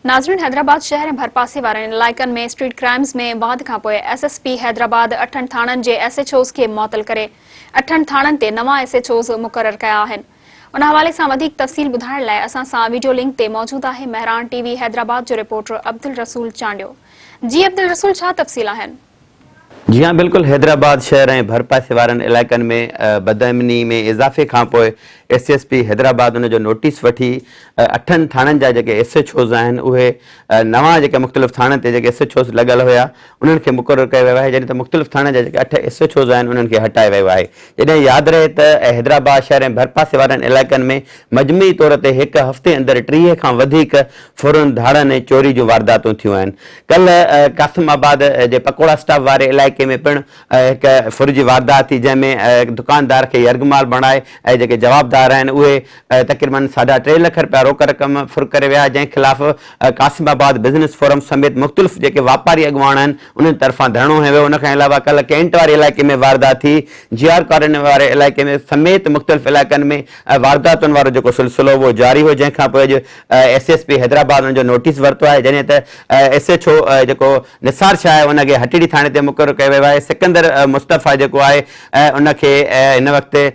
नाज़रीन, हैदराबाद शहर ऐं भरपासे वारनि इलाइक़नि में स्ट्रीट क्राइम्स में वाध खां पोइ SSP हैदराबाद 8 थाणनि जे SHOs खे मुअतल करे 8 थाणनि ते नवां SHOs मुक़रर कया आहिनि। उन हवाले सां वधीक तफ़सील ॿुधाइण लाइ असां सां वीडियो लिंक ते मौजूद आहे महरान TV हैदराबाद जो रिपोर्टर अब्दुलरसूल चांडियो। जी अब्दुलरसूल, छा तफ़सील आहिनि? जी हाँ, बिल्कुल। हैदराबाद शहर ऐं भरपासे वारनि इलाइक़नि में बदअमनी में इज़ाफ़े खां पोइ SSP हैदराबाद उन जो नोटिस वठी 8 थाणनि जा जेके SHOs आहिनि उहे नवां जेके मुख़्तलिफ़ थाणनि ते जेके SHOs लॻल हुया उन्हनि खे मुक़ररु कयो वियो आहे, जॾहिं त मुख़्तलिफ़ थाणनि जा जेके 8 SHOs आहिनि उन्हनि खे हटाए वियो आहे। जॾहिं यादि रहे त हैदराबाद शहर ऐं भरपासे वारनि इलाइक़नि में मजमूई तौर ते हिकु हफ़्ते अंदरि 30 खां वधीक फुरन धाड़नि ऐं चोरी जूं वारदातूं थियूं आहिनि। कल्ह कासिमाबाद जे पकोड़ा स्टॉप वारे इलाइक़े में पिणु हिकु फुर जी वारदात थी, जंहिंमें दुकानदार खे यरगमाल बणाए ऐं जेके जवाबदार आहिनि उहे तक़रीबन 3.5 लख रुपया रोक रक़म फुर करे विया, जंहिं ख़िलाफ़ कासिमाबाद बिज़नेस फोरम समेत मुख़्तलिफ़ जेके वापारी अॻुवान आहिनि उन्हनि तरफ़ां धरणो हंयो वियो। उनखां अलावा कल्ह कैंट वारे इलाइक़े में वारदात थी, GR कॉलोनी वारे इलाइक़े में समेत मुख़्तलिफ़ इलाइक़नि में वारदातुनि वारो जेको सिलसिलो उहो जारी हो, जंहिंखां पोइ अॼु SSP हैदराबाद उन जो नोटिस वरितो आहे, जॾहिं त SHO जेको निसार शाह आहे उनखे हटीड़ी थाणे ते मुक़ररु कयो वियो आहे। सिकंदर मुस्तफ़ा जेको आहे उनखे हिन वक़्तु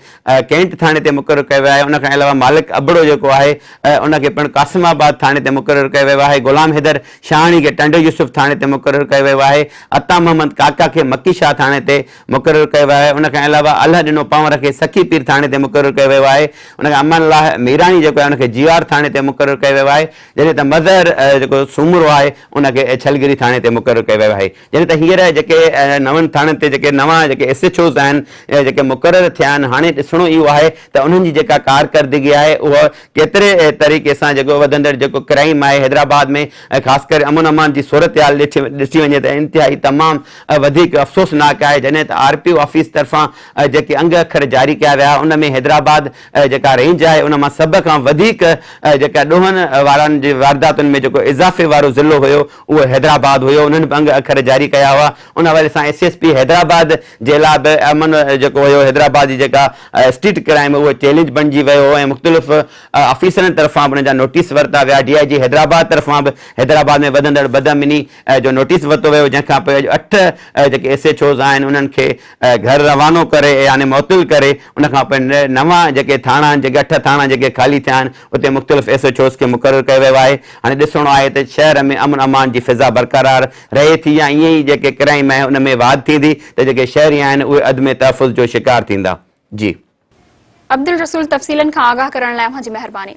कैंट थाणे ते मुक़ररु कयो वियो आहे। उनखां अलावा मालिक अबड़ो जेको आहे उनखे पिणु कासिमाबाद थाणे ते मुक़ररु कयो वियो आहे। गुलाम हैदर शाहाणी खे टंडो यूसुफ थाणे ते मुक़ररु कयो वियो आहे। अता मोहम्मद काका खे मकी शाह थाणे ते मुक़ररु कयो वियो आहे। उनखां अलावा अल्लाह ॾिनो पांवर खे सखी पीर थाणे ते मुक़ररु कयो वियो आहे। उनखां अमान लाह मीरानी जेको आहे उनखे GR थाणे ते मुक़ररु कयो वियो आहे, जॾहिं त मज़हर जेको सूमरो आहे उनखे छलगिरी थाणे ते मुक़ररु कयो वियो आहे। जॾहिं त हींअर जेके नवनि थाणनि ते जेके नवां जेके SHOs आहिनि जेके मुक़ररु थिया आहिनि, हाणे ॾिसणो इहो आहे त उन्हनि जी जेका कारकर्दगी आहे उहा केतिरे तरीक़े सां जेको वधंदड़ जेको क्राइम आहे हैदराबाद में, ख़ासि करे अमान जी सूरतहाल ॾिसी वञे त इंतिहाई तमामु वधीक अफ़सोसनाक आहे। जॾहिं त RPO ऑफिस तरफ़ां जेके अंग अखर जारी कया विया उन में हैदराबाद जेका रेंज आहे उन मां सभ खां वधीक जेका ॾोहनि वारनि जी वारदातुनि में जेको इज़ाफ़े वारो ज़िलो हुयो उहो हैदराबाद हुयो। उन्हनि बि अंग अखर जारी कया हुआ। उन हवाले सां SSP हैदराबाद जे लाइ बि अमन जेको हुयो हैदराबाद जी जेका स्ट्रीट क्राइम उहो चैलेंज बणिजी वियो ऐं मुख़्तलिफ़ ऑफिसरनि तरफ़ां बि उन जा नोटिस वरिता विया। DIG हैदराबाद तरफ़ां बि हैदराबाद में वधंदड़ बदअमनी जो नोटिस वरितो वियो, जंहिंखां पोइ अॼु 8 जेके SHOs आहिनि उन्हनि खे घर रवानो करे यानी मुअतल करे उनखां पोइ नवां जेके थाणा आहिनि, जेके 8 थाणा जेके ख़ाली थिया आहिनि उते मुख़्तलिफ़ SHOs खे मुक़ररु कयो वियो आहे। हाणे ॾिसणो आहे त शहर में अमन अमान जी फिज़ा बरक़रार रहे थी या ईअं ई जेके क्राइम आहे उन में वाध थींदी त जेके शहरी आहिनि उहे अदम तहफ़ुज़ जो शिकार थींदा। जी अब्दुलरसूल, तफ़सीलनि खां आगाह करण लाइ मुंहिंजी महिरबानी।